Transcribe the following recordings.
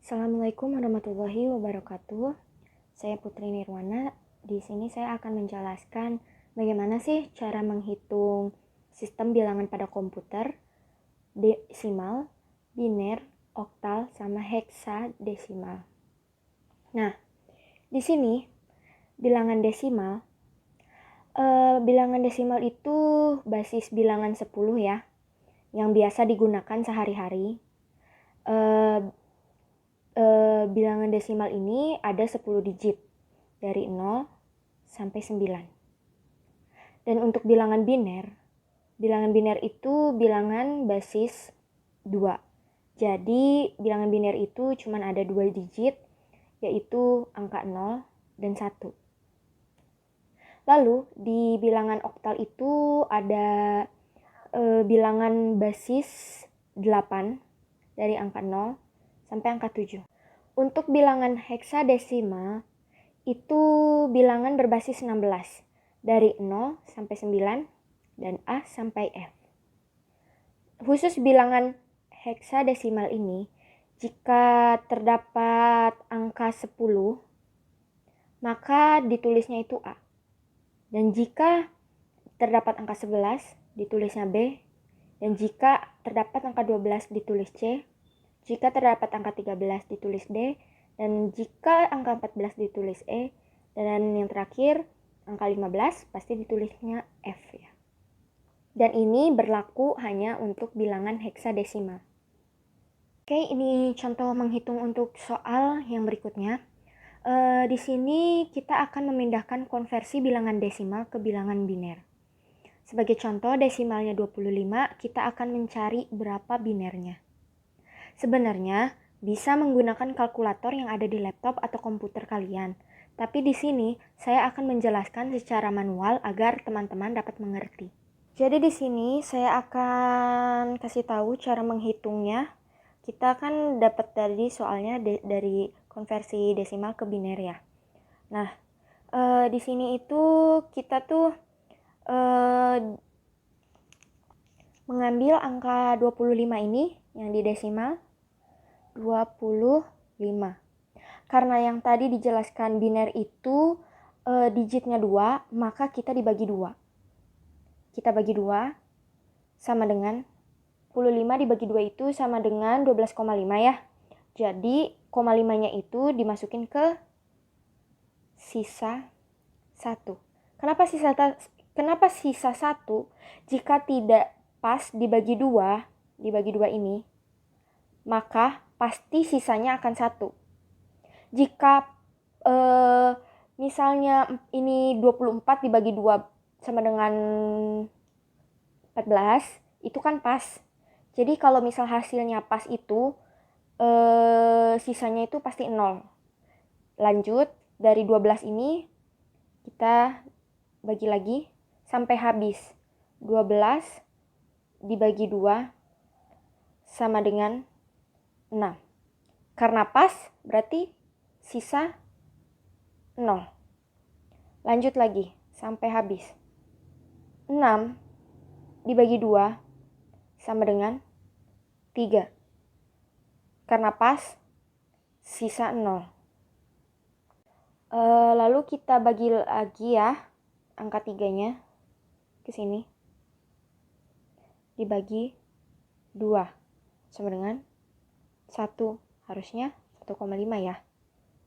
Assalamualaikum warahmatullahi wabarakatuh. Saya Putri Nirwana. Di sini saya akan menjelaskan bagaimana sih cara menghitung sistem bilangan pada komputer, desimal, biner, oktal, sama heksadesimal. Nah, di sini bilangan desimal itu basis bilangan 10 ya, yang biasa digunakan sehari-hari. Bilangan desimal ini ada 10 digit dari 0 sampai 9. Dan untuk bilangan biner itu bilangan basis 2. Jadi bilangan biner itu cuma ada 2 digit, yaitu angka 0 dan 1. Lalu di bilangan oktal itu ada bilangan basis 8 dari angka 0 sampai angka 7. Untuk bilangan heksadesimal itu bilangan berbasis 16 dari 0 sampai 9 dan A sampai F. Khusus bilangan heksadesimal ini, jika terdapat angka 10, maka ditulisnya itu A. Dan jika terdapat angka 11, ditulisnya B. Dan jika terdapat angka 12, ditulis C. Jika terdapat angka 13, ditulis D. Dan jika angka 14, ditulis E. Dan yang terakhir, angka 15 pasti ditulisnya F ya. Dan ini berlaku hanya untuk bilangan heksadesimal. Oke, ini contoh menghitung untuk soal yang berikutnya. Di sini kita akan memindahkan konversi bilangan desimal ke bilangan biner. Sebagai contoh, desimalnya 25, kita akan mencari berapa binernya. Sebenarnya bisa menggunakan kalkulator yang ada di laptop atau komputer kalian. Tapi di sini saya akan menjelaskan secara manual agar teman-teman dapat mengerti. Jadi di sini saya akan kasih tahu cara menghitungnya. Kita kan dapat dari soalnya dari konversi desimal ke biner ya. Nah, di sini itu kita tuh mengambil angka 25 ini yang di desimal 25. Karena yang tadi dijelaskan biner itu digitnya 2, maka kita dibagi 2. Kita bagi 2 sama dengan 25 dibagi 2 itu sama dengan 12,5 ya. Jadi, 0,5-nya itu dimasukin ke sisa 1. Kenapa sisa 1? Jika tidak pas dibagi 2 ini, maka pasti sisanya akan 1. Jika misalnya ini 24 dibagi 2 sama dengan 14, itu kan pas. Jadi kalau misal hasilnya pas itu, sisanya itu pasti 0. Lanjut, dari 12 ini kita bagi lagi sampai habis. 12 dibagi 2 sama dengan 6. Karena pas berarti sisa 0. Lanjut lagi sampai habis. 6 dibagi 2 sama dengan 3. Karena pas sisa 0. Lalu kita bagi lagi ya angka 3-nya ke sini. Dibagi 2 sama dengan 1. Harusnya 1,5 ya.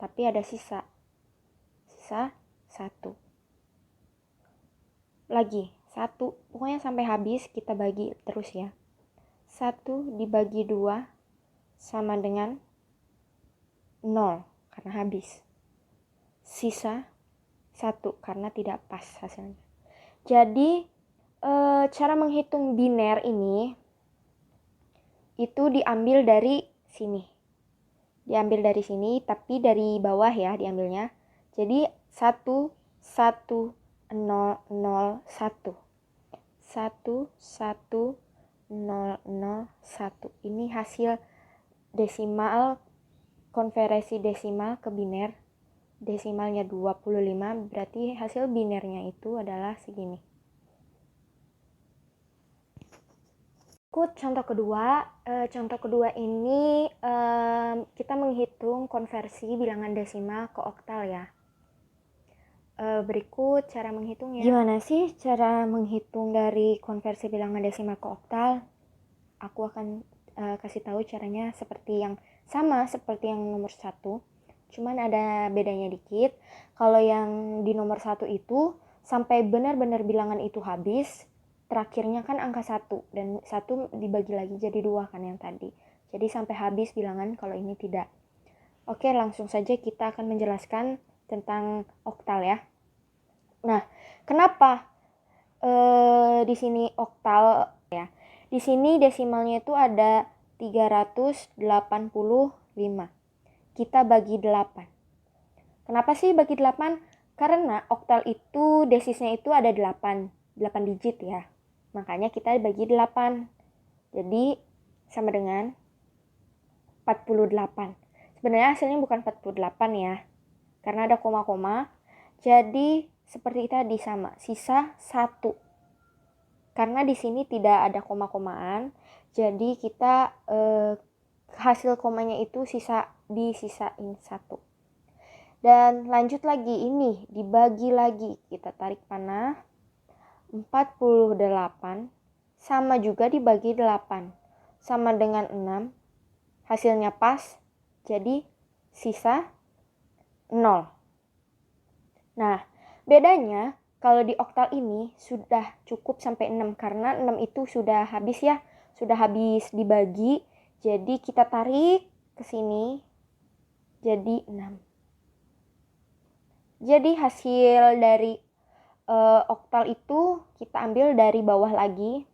Tapi ada sisa 1. Lagi 1. Pokoknya sampai habis kita bagi terus ya. 1 dibagi 2 sama dengan 0 karena habis. Sisa 1 karena tidak pas hasilnya. Jadi cara menghitung biner ini itu diambil dari sini. Diambil dari sini tapi dari bawah ya diambilnya. Jadi 1 1 0 0 1. 1 1 0 0 1. Ini hasil desimal, konversi desimal ke biner. Desimalnya 25, berarti hasil binernya itu adalah segini. Berikut contoh kedua. Contoh kedua ini kita menghitung konversi bilangan desimal ke oktal ya. Berikut cara menghitungnya. Gimana sih cara menghitung dari konversi bilangan desimal ke oktal? Aku akan kasih tahu caranya seperti yang sama seperti yang nomor 1. Cuman ada bedanya dikit. Kalau yang di nomor 1 itu sampai benar-benar bilangan itu habis, terakhirnya kan angka 1 dan 1 dibagi lagi jadi 2 kan yang tadi. Jadi sampai habis bilangan, kalau ini tidak. Oke, langsung saja kita akan menjelaskan tentang oktal ya. Nah, kenapa di sini oktal ya? Di sini desimalnya itu ada 385. Kita bagi 8. Kenapa sih bagi 8? Karena oktal itu desisnya itu ada 8 digit ya. Makanya kita bagi 8. Jadi sama dengan 48. Sebenarnya hasilnya bukan 48 ya. Karena ada koma-koma. Jadi seperti tadi sama, sisa 1. Karena di sini tidak ada koma-komaan, jadi kita hasil komanya itu disisain 1. Dan lanjut lagi, ini dibagi lagi, kita tarik panah. 48 sama juga dibagi 8 sama dengan 6. Hasilnya pas, jadi sisa 0. Nah, bedanya kalau di oktal ini sudah cukup sampai 6 karena 6 itu sudah habis ya, sudah habis dibagi. Jadi kita tarik ke sini jadi 6. Jadi hasil dari oktal itu kita ambil dari bawah lagi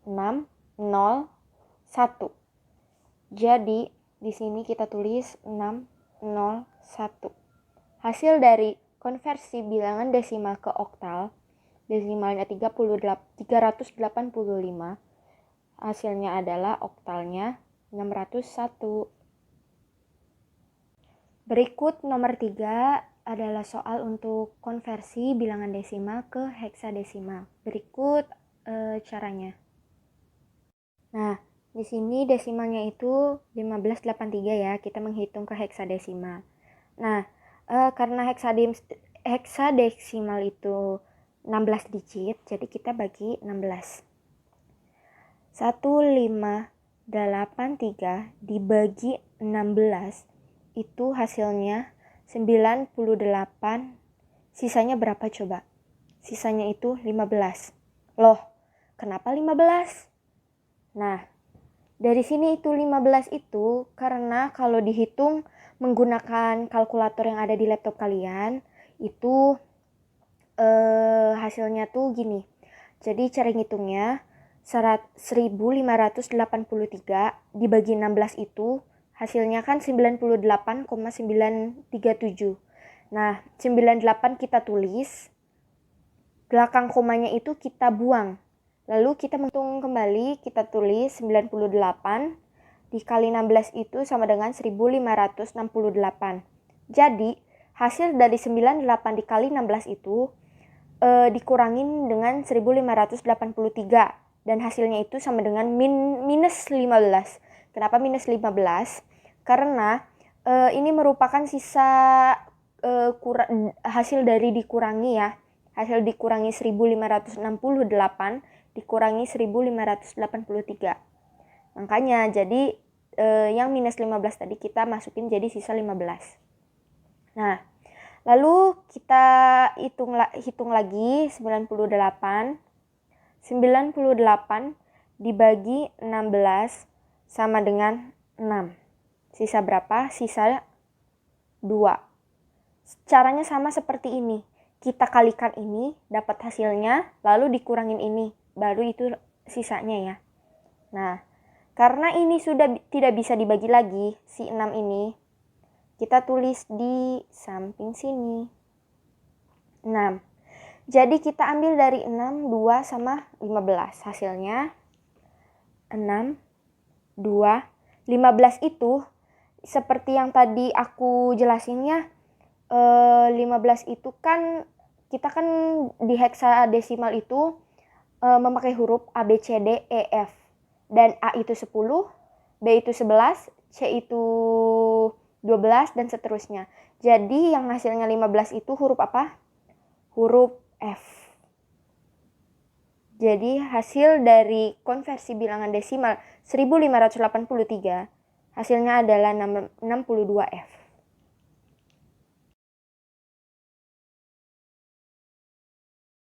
6, 0, 1. Jadi di sini kita tulis 6, 0, 1. Hasil dari konversi bilangan desimal ke oktal, desimalnya 385, hasilnya adalah oktalnya 601. Berikut nomor 3 adalah soal untuk konversi bilangan desimal ke heksadesimal. Berikut caranya. Nah, di sini desimalnya itu 1583 ya, kita menghitung ke heksadesimal. Nah, karena heksadesimal itu 16 digit, jadi kita bagi 16. 1583 dibagi 16 itu hasilnya 98. Sisanya berapa coba? Sisanya itu 15. Loh, kenapa 15? Nah, dari sini itu 15 itu karena kalau dihitung menggunakan kalkulator yang ada di laptop kalian, itu hasilnya tuh gini. Jadi cara ngitungnya 1583 dibagi 16 itu hasilnya kan 98,937. Nah, 98 kita tulis, belakang komanya itu kita buang. Lalu kita menghitung kembali, kita tulis 98 dikali 16 itu sama dengan 1568. Jadi, hasil dari 98 dikali 16 itu dikurangin dengan 1583. Dan hasilnya itu sama dengan minus 15. Kenapa minus 15? Karena ini merupakan sisa hasil dari dikurangi ya. Hasil dikurangi 1568 dikurangi 1583. Makanya jadi yang minus 15 tadi kita masukin jadi sisa 15. Nah, lalu kita hitung lagi 98. 98 dibagi 16 sama dengan 6. Sisa berapa? Sisa 2. Caranya sama seperti ini. Kita kalikan ini, dapat hasilnya, lalu dikurangin ini. Baru itu sisanya ya. Nah, karena ini sudah tidak bisa dibagi lagi, si 6 ini, kita tulis di samping sini. 6. Jadi kita ambil dari 6, 2 sama 15. Hasilnya 6, 2, 15 itu seperti yang tadi aku jelasinnya, 15 itu kan kita kan di heksadesimal itu memakai huruf A, B, C, D, E, F. dan A itu 10, B itu 11, C itu 12, dan seterusnya. Jadi yang hasilnya 15 itu huruf apa? Huruf F. Jadi hasil dari konversi bilangan desimal 1583 hasilnya adalah 62F.